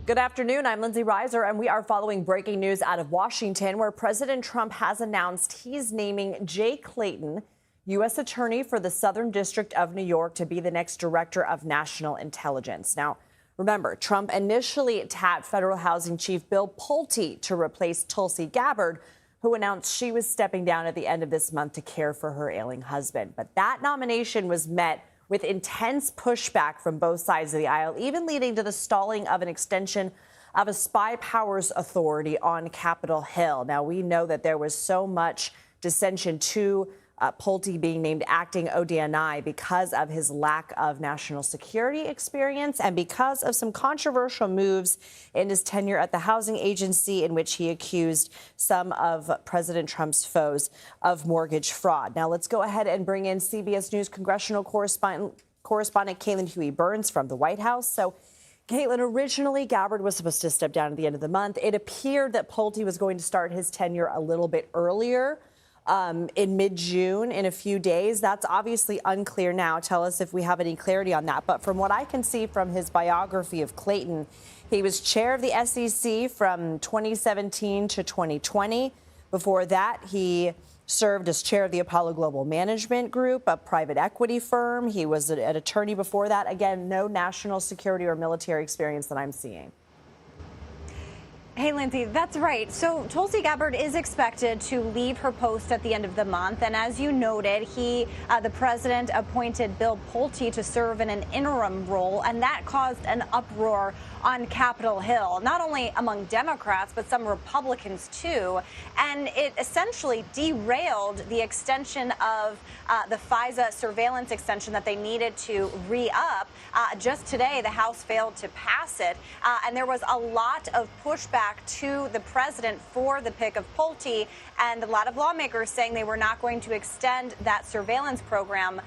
Good afternoon. I'm Lindsay Reiser, and we are following breaking news out of Washington, where President Trump has announced he's naming Jay Clayton, U.S. Attorney for the Southern District of New York, to be the next Director of National Intelligence. Now, remember, Trump initially tapped Federal Housing Chief Bill Pulte to replace Tulsi Gabbard, who announced she was stepping down at the end of this month to care for her ailing husband. But that nomination was met with intense pushback from both sides of the aisle, even leading to the stalling of an extension of a spy powers authority on Capitol Hill. Now, we know that there was so much dissension to Pulte being named acting ODNI because of his lack of national security experience and because of some controversial moves in his tenure at the housing agency, in which he accused some of President Trump's foes of mortgage fraud. Now, let's go ahead and bring in CBS News congressional correspondent Caitlin Huey-Burns from the White House. So, Caitlin, originally Gabbard was supposed to step down at the end of the month. It appeared that Pulte was going to start his tenure a little bit earlier, in mid-June, in a few days. That's obviously unclear now. Tell us if we have any clarity on that. But from what I can see from his biography of Clayton, he was chair of the SEC from 2017 to 2020. Before that, he served as chair of the Apollo Global Management Group, a private equity firm. He was an attorney before that. Again, no national security or military experience that I'm seeing. Hey, Lindsay, that's right. So Tulsi Gabbard is expected to leave her post at the end of the month. And as you noted, the president appointed Bill Pulte to serve in an interim role. And that caused an uproar on Capitol Hill, not only among Democrats, but some Republicans, too. And it essentially derailed the extension of the FISA surveillance extension that they needed to re-up. Just today, the House failed to pass it. And there was a lot of pushback to the president for the pick of Pulte, and a lot of lawmakers saying they were not going to extend that surveillance program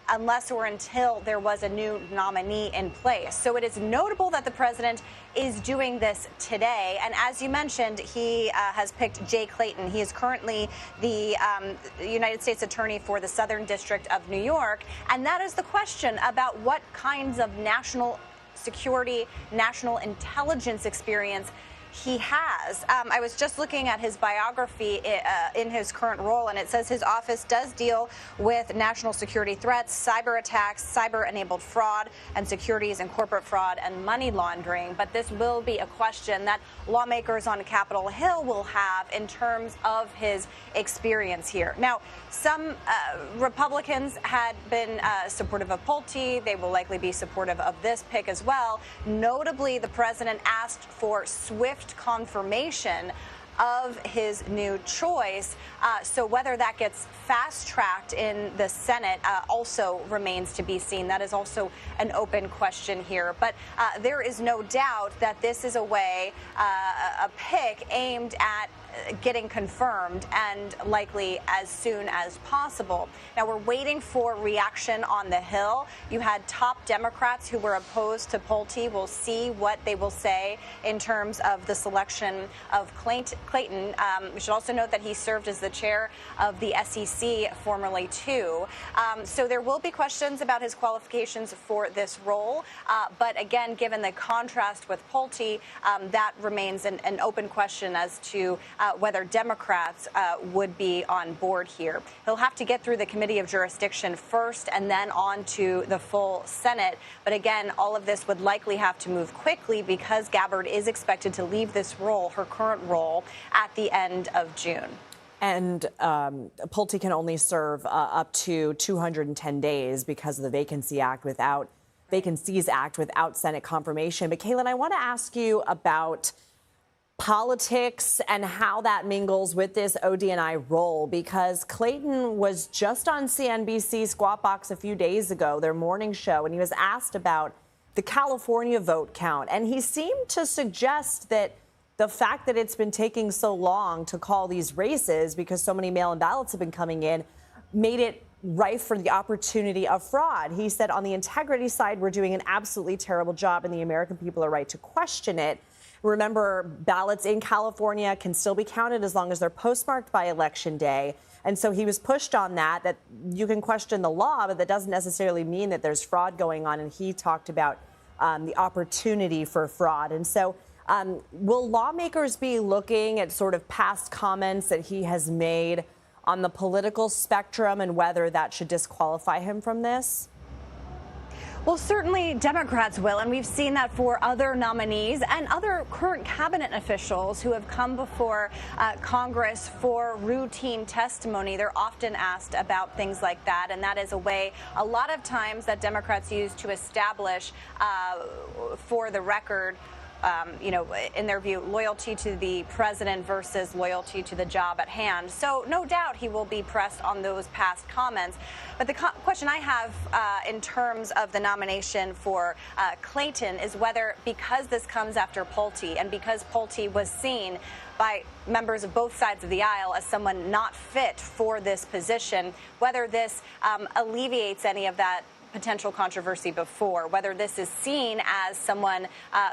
unless or until there was a new nominee in place. So it is notable that the president is doing this today. And as you mentioned, he has picked Jay Clayton. He is currently the United States Attorney for the Southern District of New York. And that is the question about what kinds of national security, national intelligence experience he has. I was just looking at his biography in his current role, and it says his office does deal with national security threats, cyber attacks, cyber-enabled fraud, and securities and corporate fraud and money laundering. But this will be a question that lawmakers on Capitol Hill will have in terms of his experience here. Now, some Republicans had been supportive of Pulte. They will likely be supportive of this pick as well. Notably, the president asked for swift confirmation of his new choice. So whether that gets fast-tracked in the Senate also remains to be seen. That is also an open question here. But there is no doubt that this is a pick aimed at getting confirmed, and likely as soon as possible. Now, we're waiting for reaction on the Hill. You had top Democrats who were opposed to Pulte. We'll see what they will say in terms of the selection of Clayton. We should also note that he served as the chair of the SEC formerly, too. So there will be questions about his qualifications for this role. But again, given the contrast with Pulte, that remains an open question as to whether Democrats would be on board here. He'll have to get through the committee of jurisdiction first and then on to the full Senate. But again, all of this would likely have to move quickly because Gabbard is expected to leave this role, her current role, at the end of June. And Pulte can only serve up to 210 days because of the Vacancies Act without Senate confirmation. But Caitlin, I want to ask you about politics and how that mingles with this ODNI role, because Clayton was just on CNBC Squawk Box a few days ago, their morning show, and he was asked about the California vote count. And he seemed to suggest that the fact that it's been taking so long to call these races because so many mail-in ballots have been coming in made it rife for the opportunity of fraud. He said, on the integrity side, we're doing an absolutely terrible job and the American people are right to question it. Remember, ballots in California can still be counted as long as they're postmarked by Election Day. And so he was pushed on that you can question the law, but that doesn't necessarily mean that there's fraud going on. And he talked about the opportunity for fraud. And so will lawmakers be looking at sort of past comments that he has made on the political spectrum and whether that should disqualify him from this? Well, certainly Democrats will, and we've seen that for other nominees and other current cabinet officials who have come before Congress for routine testimony. They're often asked about things like that, and that is a way a lot of times that Democrats use to establish for the record in their view, loyalty to the president versus loyalty to the job at hand. So no doubt he will be pressed on those past comments. But the question I have in terms of the nomination for Clayton is whether, because this comes after Pulte and because Pulte was seen by members of both sides of the aisle as someone not fit for this position, whether this alleviates any of that potential controversy before, whether this is seen as someone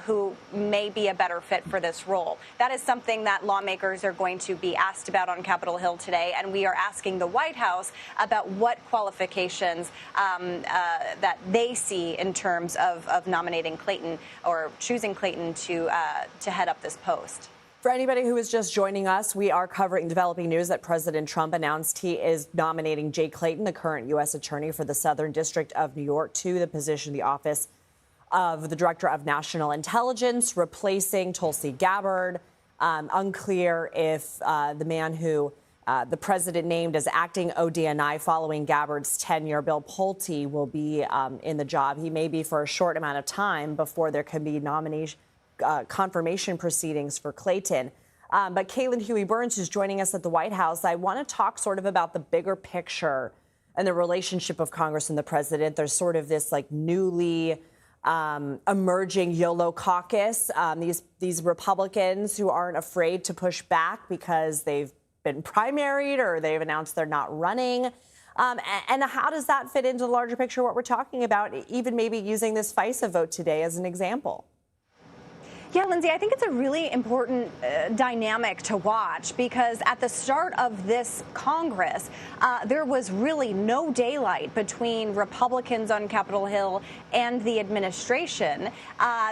who may be a better fit for this role. That is something that lawmakers are going to be asked about on Capitol Hill today, and we are asking the White House about what qualifications that they see in terms of nominating Clayton or choosing Clayton to head up this post. For anybody who is just joining us, we are covering developing news that President Trump announced he is nominating Jay Clayton, the current U.S. attorney for the Southern District of New York, to the position, the office of the Director of National Intelligence, replacing Tulsi Gabbard. Unclear if the man who the president named as acting ODNI following Gabbard's tenure, Bill Pulte, will be in the job. He may be for a short amount of time before there can be confirmation proceedings for Clayton. But Caitlin Huey-Burns, who's joining us at the White House, I want to talk sort of about the bigger picture and the relationship of Congress and the president. There's sort of this like newly emerging YOLO caucus, these Republicans who aren't afraid to push back because they've been primaried or they've announced they're not running. And how does that fit into the larger picture, what we're talking about, even maybe using this FISA vote today as an example? Yeah, Lindsay, I think it's a really important dynamic to watch because at the start of this Congress, there was really no daylight between Republicans on Capitol Hill and the administration.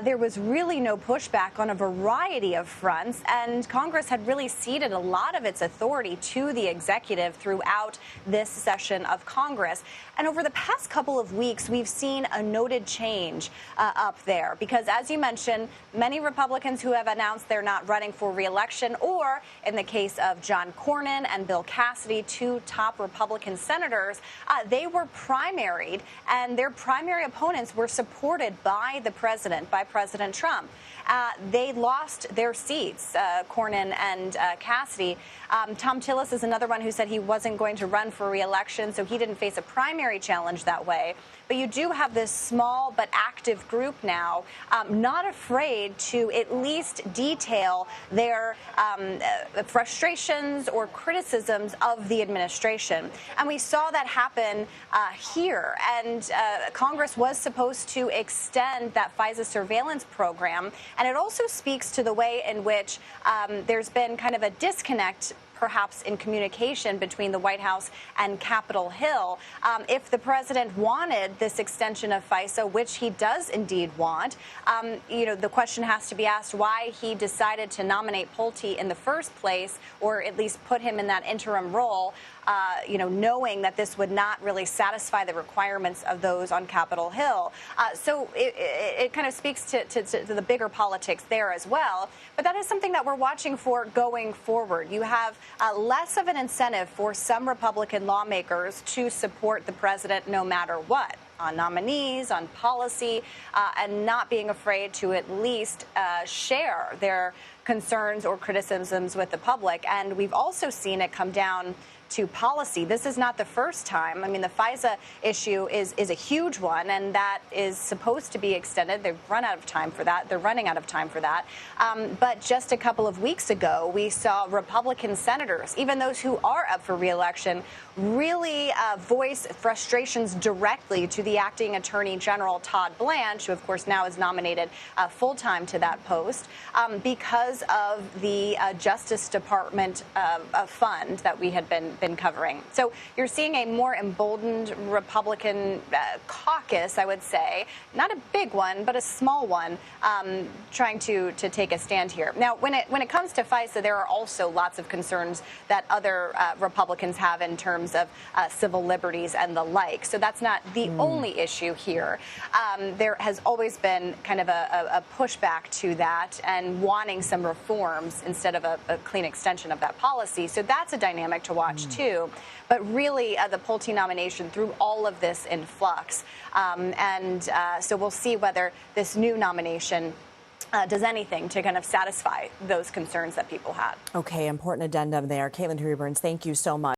There was really no pushback on a variety of fronts, and Congress had really ceded a lot of its authority to the executive throughout this session of Congress. And over the past couple of weeks, we've seen a noted change up there because, as you mentioned, many Republicans who have announced they're not running for re-election, or in the case of John Cornyn and Bill Cassidy, two top Republican senators, they were primaried, and their primary opponents were supported by the president, by President Trump. They lost their seats, Cornyn and Cassidy. Tom Tillis is another one who said he wasn't going to run for re-election, so he didn't face a primary challenge that way. But you do have this small but active group now, not afraid to at least detail their frustrations or criticisms of the administration. And we saw that happen here. And Congress was supposed to extend that FISA surveillance program. And it also speaks to the way in which there's been kind of a disconnect perhaps in communication between the White House and Capitol Hill. If the president wanted this extension of FISA, which he does indeed want, the question has to be asked why he decided to nominate Pulte in the first place, or at least put him in that interim role, knowing that this would not really satisfy the requirements of those on Capitol Hill. So it kind of speaks to the bigger politics there as well. But that is something that we're watching for going forward. You have less of an incentive for some Republican lawmakers to support the president no matter what, on nominees, on policy, and not being afraid to at least share their concerns or criticisms with the public. And we've also seen it come down to policy. This is not the first time. I mean, the FISA issue is a huge one, and that is supposed to be extended. They've run out of time for that. They're running out of time for that. But just a couple of weeks ago, we saw Republican senators, even those who are up for re-election, really voice frustrations directly to the acting Attorney General, Todd Blanche, who, of course, now is nominated full-time to that post, because of the Justice Department fund that we had been been covering. So you're seeing a more emboldened Republican caucus, I would say, not a big one, but a small one, trying to take a stand here. Now, when it comes to FISA, there are also lots of concerns that other Republicans have in terms of civil liberties and the like. So that's not the only issue here. There has always been kind of a pushback to that and wanting some reforms instead of a clean extension of that policy. So that's a dynamic to watch, too. But really, the Pulte nomination threw all of this in flux. So we'll see whether this new nomination does anything to kind of satisfy those concerns that people had. Okay, important addendum there. Caitlin Huey-Burns, thank you so much.